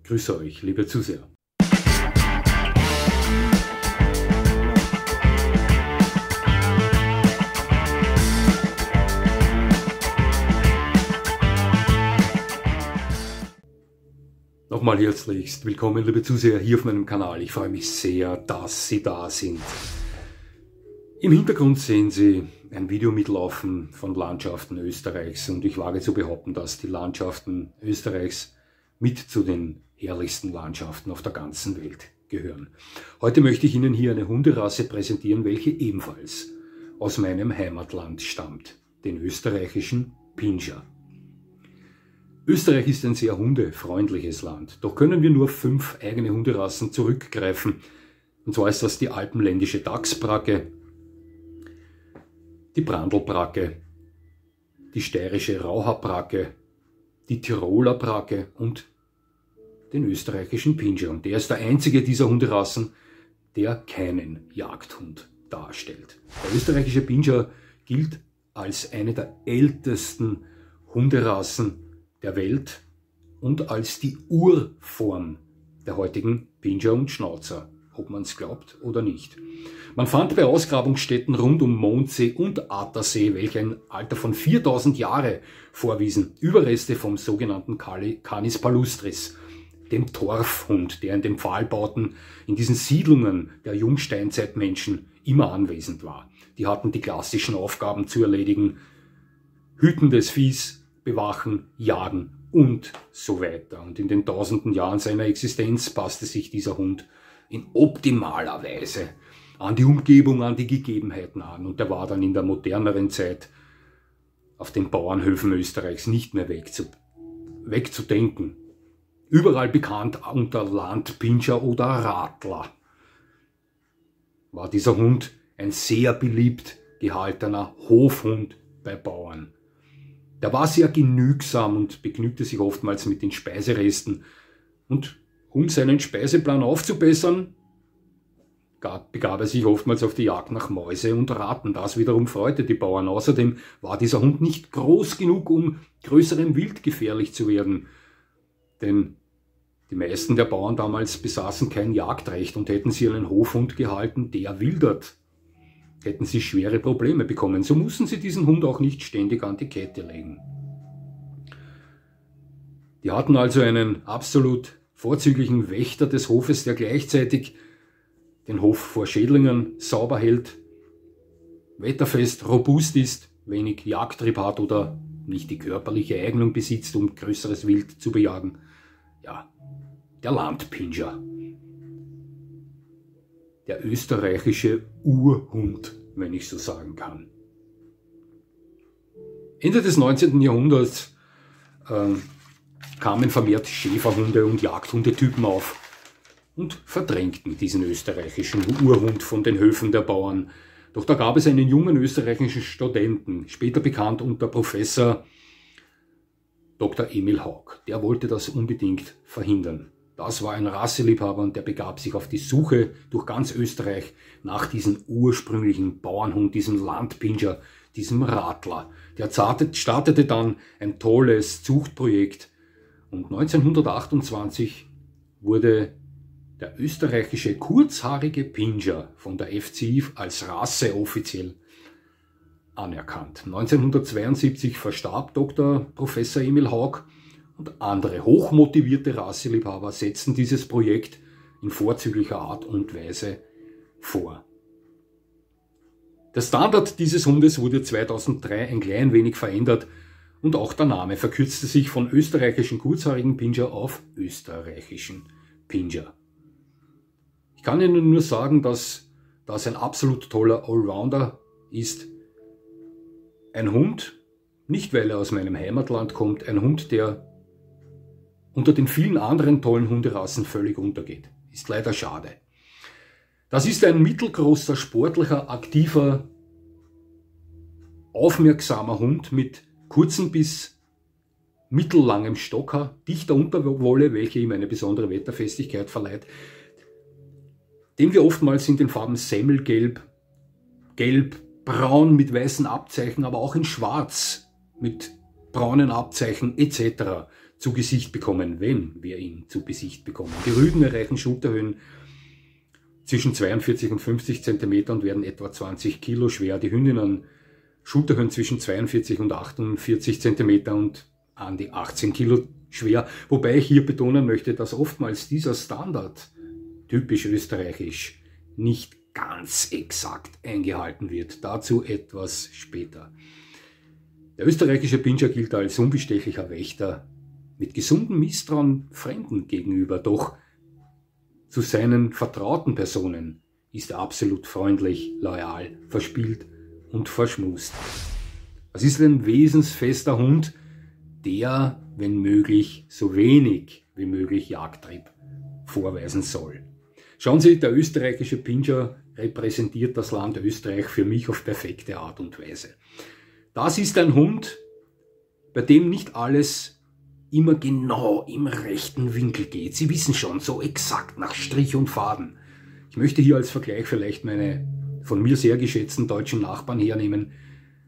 Grüße euch, liebe Zuseher. Nochmal herzlichst willkommen, liebe Zuseher, hier auf meinem Kanal. Ich freue mich sehr, dass Sie da sind. Im Hintergrund sehen Sie ein Video mitlaufen von Landschaften Österreichs und ich wage zu behaupten, dass die Landschaften Österreichs mit zu den herrlichsten Landschaften auf der ganzen Welt gehören. Heute möchte ich Ihnen hier eine Hunderasse präsentieren, welche ebenfalls aus meinem Heimatland stammt, den österreichischen Pinscher. Österreich ist ein sehr hundefreundliches Land, doch können wir nur 5 eigene Hunderassen zurückgreifen. Und zwar ist das die alpenländische Dachsbracke, die Brandlbracke, die steirische Rauhaarbracke, die Tiroler Bracke und den österreichischen Pinscher. Und der ist der einzige dieser Hunderassen, der keinen Jagdhund darstellt. Der österreichische Pinscher gilt als eine der ältesten Hunderassen der Welt und als die Urform der heutigen Pinscher und Schnauzer, ob man es glaubt oder nicht. Man fand bei Ausgrabungsstätten rund um Mondsee und Attersee, welche ein Alter von 4000 Jahre vorwiesen, Überreste vom sogenannten Canis palustris, dem Torfhund, der in den Pfahlbauten in diesen Siedlungen der Jungsteinzeitmenschen immer anwesend war. Die hatten die klassischen Aufgaben zu erledigen: Hüten des Viehs, bewachen, jagen und so weiter. Und in den tausenden Jahren seiner Existenz passte sich dieser Hund in optimaler Weise an die Umgebung, an die Gegebenheiten an. Und der war dann in der moderneren Zeit auf den Bauernhöfen Österreichs nicht mehr wegzudenken. Überall bekannt unter Landpinscher oder Radler war dieser Hund ein sehr beliebt gehaltener Hofhund bei Bauern. Der war sehr genügsam und begnügte sich oftmals mit den Speiseresten. Und um seinen Speiseplan aufzubessern, begab er sich oftmals auf die Jagd nach Mäuse und Ratten. Das wiederum freute die Bauern. Außerdem war dieser Hund nicht groß genug, um größerem Wild gefährlich zu werden. Denn die meisten der Bauern damals besaßen kein Jagdrecht und hätten sie einen Hofhund gehalten, der wildert, hätten sie schwere Probleme bekommen. So mussten sie diesen Hund auch nicht ständig an die Kette legen. Die hatten also einen absolut vorzüglichen Wächter des Hofes, der gleichzeitig den Hof vor Schädlingen sauber hält, wetterfest, robust ist, wenig Jagdtrieb hat oder nicht die körperliche Eignung besitzt, um größeres Wild zu bejagen. Ja, der Landpinscher. Der österreichische Urhund, wenn ich so sagen kann. Ende des 19. Jahrhunderts kamen vermehrt Schäferhunde und Jagdhundetypen auf und verdrängten diesen österreichischen Urhund von den Höfen der Bauern. Doch da gab es einen jungen österreichischen Studenten, später bekannt unter Professor Dr. Emil Haug. Der wollte das unbedingt verhindern. Das war ein Rasseliebhaber und der begab sich auf die Suche durch ganz Österreich nach diesem ursprünglichen Bauernhund, diesem Landpinscher, diesem Radler. Der startete dann ein tolles Zuchtprojekt und 1928 wurde der österreichische kurzhaarige Pinscher von der FCI als Rasse offiziell anerkannt. 1972 verstarb Dr. Professor Emil Haug und andere hochmotivierte Rasseliebhaber setzten dieses Projekt in vorzüglicher Art und Weise vor. Der Standard dieses Hundes wurde 2003 ein klein wenig verändert und auch der Name verkürzte sich von österreichischen kurzhaarigen Pinscher auf österreichischen Pinscher. Ich kann Ihnen nur sagen, dass das ein absolut toller Allrounder ist. Ein Hund, nicht weil er aus meinem Heimatland kommt, ein Hund, der unter den vielen anderen tollen Hunderassen völlig untergeht. Ist leider schade. Das ist ein mittelgroßer, sportlicher, aktiver, aufmerksamer Hund mit kurzem bis mittellangem Stocker, dichter Unterwolle, welche ihm eine besondere Wetterfestigkeit verleiht, den wir oftmals in den Farben Semmelgelb, Gelb, Braun mit weißen Abzeichen, aber auch in Schwarz mit braunen Abzeichen etc. zu Gesicht bekommen, wenn wir ihn zu Gesicht bekommen. Die Rüden erreichen Schulterhöhen zwischen 42 und 50 cm und werden etwa 20 Kilo schwer. Die Hündinnen Schulterhöhen zwischen 42 und 48 cm und an die 18 Kilo schwer. Wobei ich hier betonen möchte, dass oftmals dieser Standard, typisch österreichisch, nicht ganz exakt eingehalten wird. Dazu etwas später. Der österreichische Pinscher gilt als unbestechlicher Wächter, mit gesundem Misstrauen Fremden gegenüber, doch zu seinen vertrauten Personen ist er absolut freundlich, loyal, verspielt und verschmust. Es ist ein wesensfester Hund, der, wenn möglich, so wenig wie möglich Jagdtrieb vorweisen soll. Schauen Sie, der österreichische Pinscher repräsentiert das Land Österreich für mich auf perfekte Art und Weise. Das ist ein Hund, bei dem nicht alles immer genau im rechten Winkel geht. Sie wissen schon, so exakt nach Strich und Faden. Ich möchte hier als Vergleich vielleicht meine von mir sehr geschätzten deutschen Nachbarn hernehmen.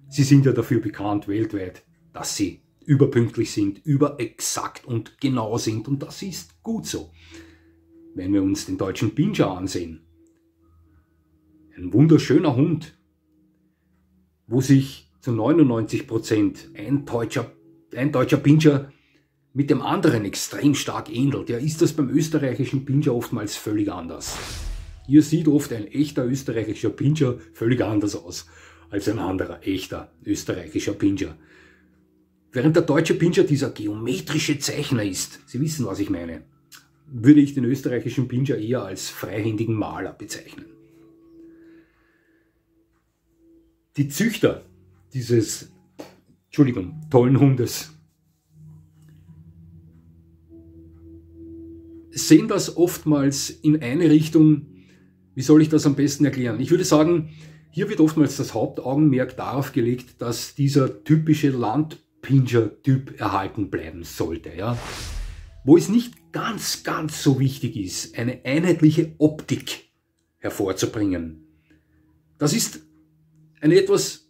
Sie sind ja dafür bekannt weltweit, dass sie überpünktlich sind, überexakt und genau sind, und das ist gut so. Wenn wir uns den deutschen Pinscher ansehen, ein wunderschöner Hund, wo sich zu 99% ein deutscher Pinscher mit dem anderen extrem stark ähnelt, ja, ist das beim österreichischen Pinscher oftmals völlig anders. Hier sieht oft ein echter österreichischer Pinscher völlig anders aus als ein anderer echter österreichischer Pinscher. Während der deutsche Pinscher dieser geometrische Zeichner ist, Sie wissen, was ich meine, würde ich den österreichischen Pinscher eher als freihändigen Maler bezeichnen. Die Züchter dieses, tollen Hundes sehen das oftmals in eine Richtung. Wie soll ich das am besten erklären? Ich würde sagen, hier wird oftmals das Hauptaugenmerk darauf gelegt, dass dieser typische Landpinscher-Typ erhalten bleiben sollte. Ja? Wo es nicht ganz so wichtig ist, eine einheitliche Optik hervorzubringen. Das ist eine etwas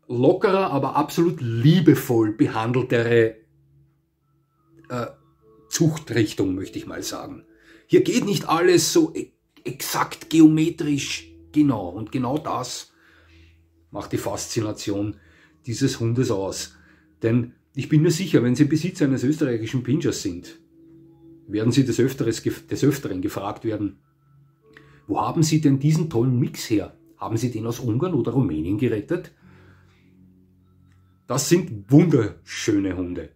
lockerer, aber absolut liebevoll behandeltere Zuchtrichtung, möchte ich mal sagen. Hier geht nicht alles so exakt geometrisch genau, und genau das macht die Faszination dieses Hundes aus. Denn ich bin mir sicher, wenn Sie im Besitz eines österreichischen Pinschers sind, werden Sie des Öfteren gefragt werden, wo haben Sie denn diesen tollen Mix her? Haben Sie den aus Ungarn oder Rumänien gerettet? Das sind wunderschöne Hunde.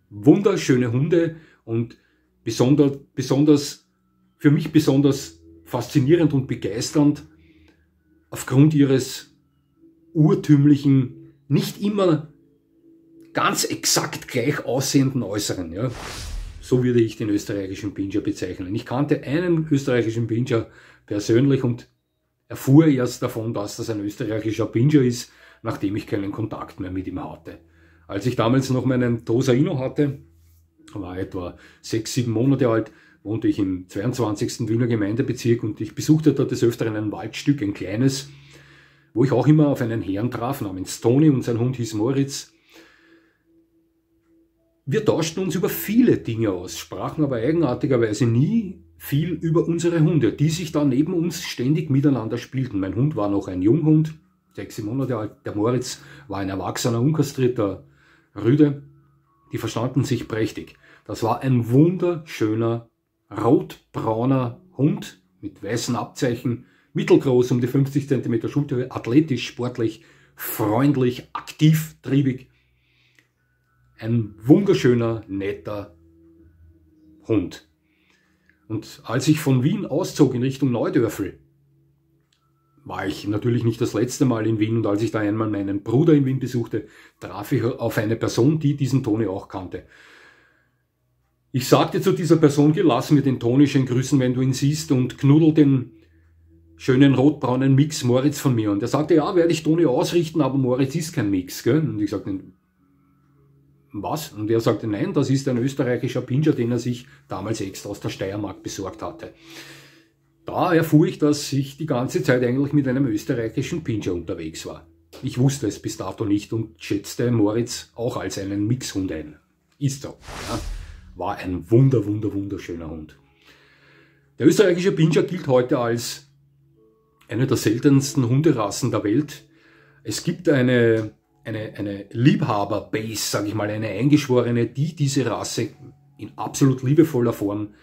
Wunderschöne Hunde und für mich besonders faszinierend und begeisternd aufgrund ihres urtümlichen, nicht immer ganz exakt gleich aussehenden Äußeren. Ja. So würde ich den österreichischen Pinscher bezeichnen. Ich kannte einen österreichischen Pinscher persönlich und erfuhr erst davon, dass das ein österreichischer Pinscher ist, nachdem ich keinen Kontakt mehr mit ihm hatte. Als ich damals noch meinen Tosa Ino hatte, war etwa 6-7 Monate alt, wohnte ich im 22. Wiener Gemeindebezirk und ich besuchte dort des Öfteren ein Waldstück, ein kleines, wo ich auch immer auf einen Herrn traf, namens Toni, und sein Hund hieß Moritz. Wir tauschten uns über viele Dinge aus, sprachen aber eigenartigerweise nie viel über unsere Hunde, die sich da neben uns ständig miteinander spielten. Mein Hund war noch ein Junghund, 6 Monate alt, der Moritz war ein erwachsener, unkastrierter Rüde, die verstanden sich prächtig. Das war ein wunderschöner, rotbrauner Hund mit weißen Abzeichen, mittelgroß, um die 50 cm Schulterhöhe, athletisch, sportlich, freundlich, aktiv, triebig. Ein wunderschöner, netter Hund. Und als ich von Wien auszog in Richtung Neudörfl, war ich natürlich nicht das letzte Mal in Wien, und als ich da einmal meinen Bruder in Wien besuchte, traf ich auf eine Person, die diesen Toni auch kannte. Ich sagte zu dieser Person, geh, lass mir den Toni schön grüßen, wenn du ihn siehst, und knuddel den schönen rotbraunen Mix Moritz von mir. Und er sagte, ja, werde ich Toni ausrichten, aber Moritz ist kein Mix. Gell? Und ich sagte, was? Und er sagte, nein, das ist ein österreichischer Pinscher, den er sich damals extra aus der Steiermark besorgt hatte. Da erfuhr ich, dass ich die ganze Zeit eigentlich mit einem österreichischen Pinscher unterwegs war. Ich wusste es bis dato nicht und schätzte Moritz auch als einen Mixhund ein. Ist so. Ja. War ein wunderschöner Hund. Der österreichische Pinscher gilt heute als eine der seltensten Hunderassen der Welt. Es gibt eine Liebhaber-Base, sage ich mal, eine eingeschworene, die diese Rasse in absolut liebevoller Form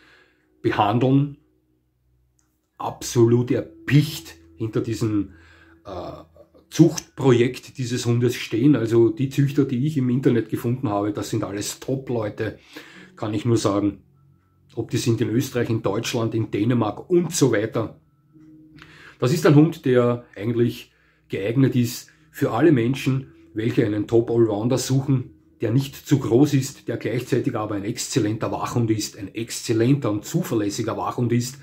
behandeln, absolut erpicht hinter diesem Zuchtprojekt dieses Hundes stehen. Also die Züchter, die ich im Internet gefunden habe, das sind alles Top-Leute, kann ich nur sagen. Ob die sind in Österreich, in Deutschland, in Dänemark und so weiter. Das ist ein Hund, der eigentlich geeignet ist für alle Menschen, welche einen Top-Allrounder suchen, der nicht zu groß ist, der gleichzeitig aber ein exzellenter Wachhund ist, ein exzellenter und zuverlässiger Wachhund ist.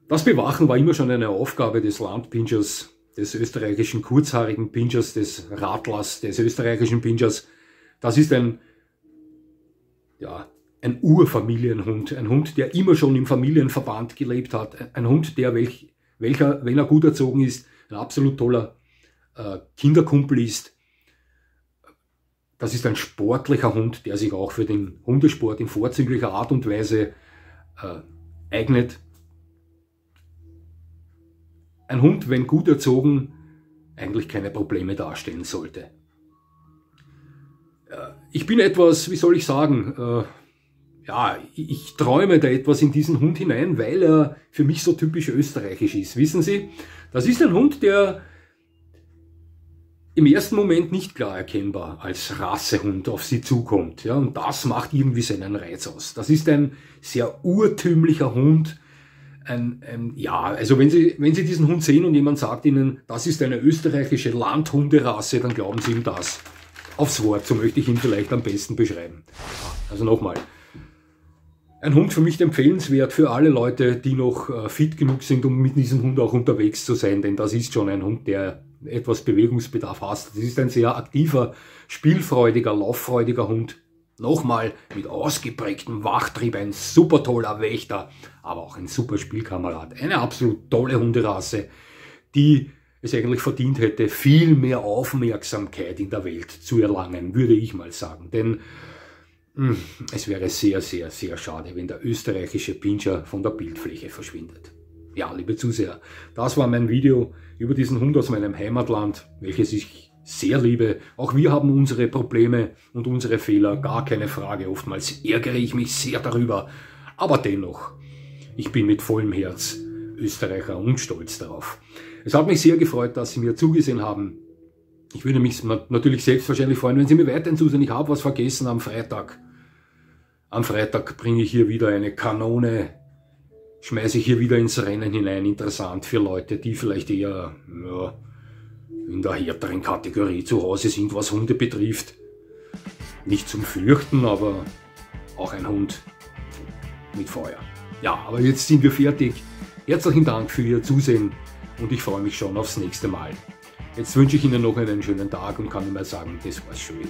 Das Bewachen war immer schon eine Aufgabe des Landpinschers, des österreichischen kurzhaarigen Pinschers, des Radlers, des österreichischen Pinschers. Das ist ein Urfamilienhund, ein Hund, der immer schon im Familienverband gelebt hat, ein Hund, der, welcher, wenn er gut erzogen ist, ein absolut toller Kinderkumpel ist. Das ist ein sportlicher Hund, der sich auch für den Hundesport in vorzüglicher Art und Weise eignet. Ein Hund, wenn gut erzogen, eigentlich keine Probleme darstellen sollte. Ich bin etwas, wie soll ich sagen, ich träume da etwas in diesen Hund hinein, weil er für mich so typisch österreichisch ist. Wissen Sie, das ist ein Hund, der im ersten Moment nicht klar erkennbar als Rassehund auf Sie zukommt. Ja, und das macht irgendwie seinen Reiz aus. Das ist ein sehr urtümlicher Hund. Also wenn Sie diesen Hund sehen und jemand sagt Ihnen, das ist eine österreichische Landhunderasse, dann glauben Sie ihm das. Aufs Wort, so möchte ich ihn vielleicht am besten beschreiben. Also nochmal. Ein Hund für mich empfehlenswert für alle Leute, die noch fit genug sind, um mit diesem Hund auch unterwegs zu sein, denn das ist schon ein Hund, der etwas Bewegungsbedarf hat. Das ist ein sehr aktiver, spielfreudiger, lauffreudiger Hund. Nochmal mit ausgeprägtem Wachtrieb, ein super toller Wächter, aber auch ein super Spielkamerad. Eine absolut tolle Hunderasse, die es eigentlich verdient hätte, viel mehr Aufmerksamkeit in der Welt zu erlangen, würde ich mal sagen. Denn es wäre sehr, sehr, sehr schade, wenn der österreichische Pinscher von der Bildfläche verschwindet. Ja, liebe Zuseher, das war mein Video über diesen Hund aus meinem Heimatland, welches ich sehr liebe. Auch wir haben unsere Probleme und unsere Fehler, gar keine Frage. Oftmals ärgere ich mich sehr darüber. Aber dennoch, ich bin mit vollem Herz Österreicher und stolz darauf. Es hat mich sehr gefreut, dass Sie mir zugesehen haben. Ich würde mich natürlich selbstverständlich freuen, wenn Sie mir weiterhin zusehen. Ich habe was vergessen am Freitag. Am Freitag bringe ich hier wieder eine Kanone, schmeiße ich hier wieder ins Rennen hinein. Interessant für Leute, die vielleicht eher in der härteren Kategorie zu Hause sind, was Hunde betrifft. Nicht zum Fürchten, aber auch ein Hund mit Feuer. Ja, aber jetzt sind wir fertig. Herzlichen Dank für Ihr Zusehen und ich freue mich schon aufs nächste Mal. Jetzt wünsche ich Ihnen noch einen schönen Tag und kann Ihnen mal sagen, das war's schon wieder.